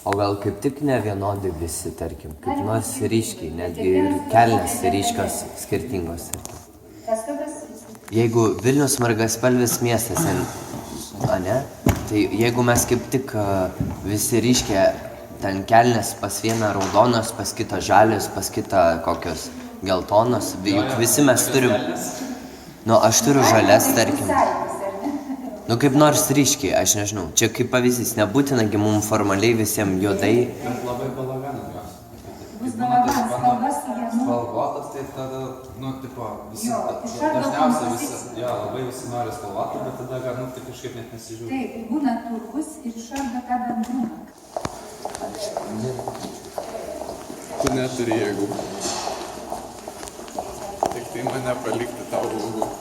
O gal kaip tik ne vienodai visi, tarkim, kaip nors ryškiai, netgi ir kelnes ryškios skirtingos. Jeigu Vilnius margaspalvis miestas, ne? Tai jeigu mes kaip tik visi ryškiai, ten kelnes pas vieną raudonos, pas kitą žalios, pas kitą kokios geltonos, juk visi mes turim, nu aš turiu žalias, tarkim. Nu kaip nors ryškiai, aš nežinau, čia kaip pavyzdys, nebūtinagi mums formaliai visiems juodai. Bet labai balaganas jos. Bus balaganas, spalvas į vieną. Spalvotas, tai tada, nu, tipo, visi, dažniausiai visi, jo, labai visi nori spalvotą, bet tada, nu, tai kažkaip net nesižiūrė. Taip, būna turgus ir išardo tą bendrumą. Tu neturi jėgų. Tik tai mane palikti tau blogų.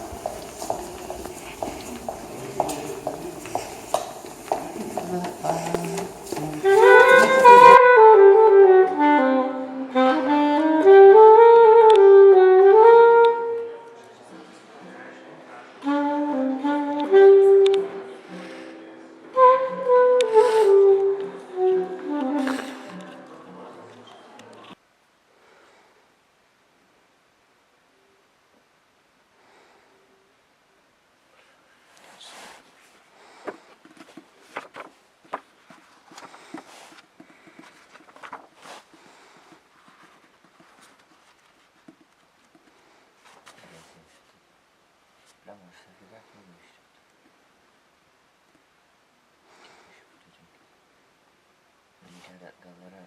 Gal yra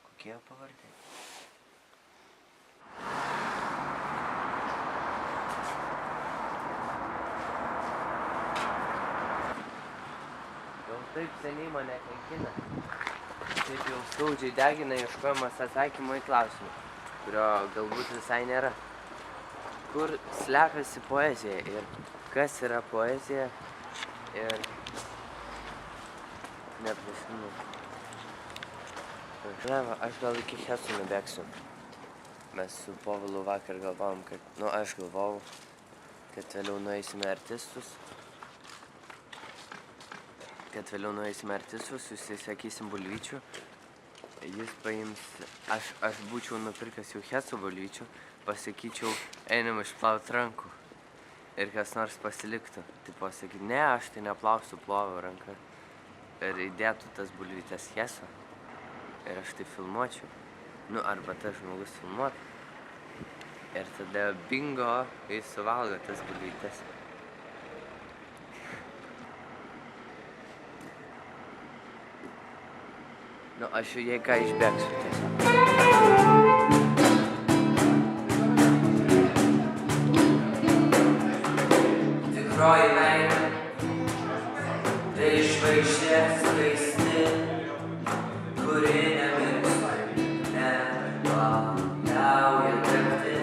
kokie jo pavardė? Jau taip seniai mane kankina. Taip jau skaudžiai degina ieškojimas atsakymo į klausimą, kurio galbūt visai nėra. Kur slepiasi poezija ir kas yra poezija ir neprisimenu. Aš gal iki Heso nubėgsiu. Mes su Povilu vakar galvojom, kad, aš galvojau, kad vėliau nueisime artistus, susisakysim bulvyčių. Jis paims, aš būčiau nupirkęs jau Heso bulvyčių, pasakyčiau, einam išplaut rankų. Ir kas nors pasiliktų. Tai pasakyt, ne, aš tai neplausiu, ploviu ranką. Ir įdėtų tas bulvytes Heso. Ir aš tai filmuočiau. Arba tas žmogus filmuotų. Ir tada bingo, jis suvalgo tas bulvytes. Aš jei ką išbėgsiu tiesiog. Tikroji meilė, tai žvaigždė skaisti, kuri nemiršta, nepaliauja degti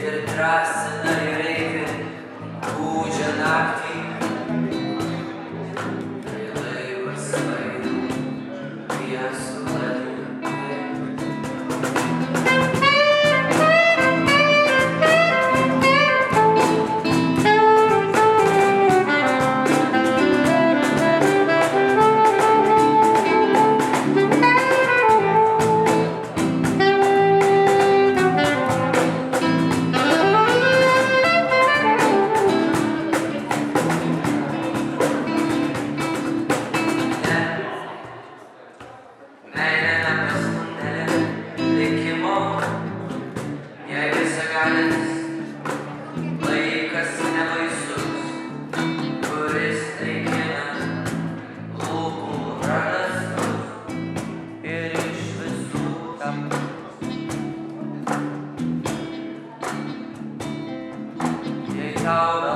ir drąsina ir reikia gūdžią naktį. Tai laivas skraido, piesu ledų. Now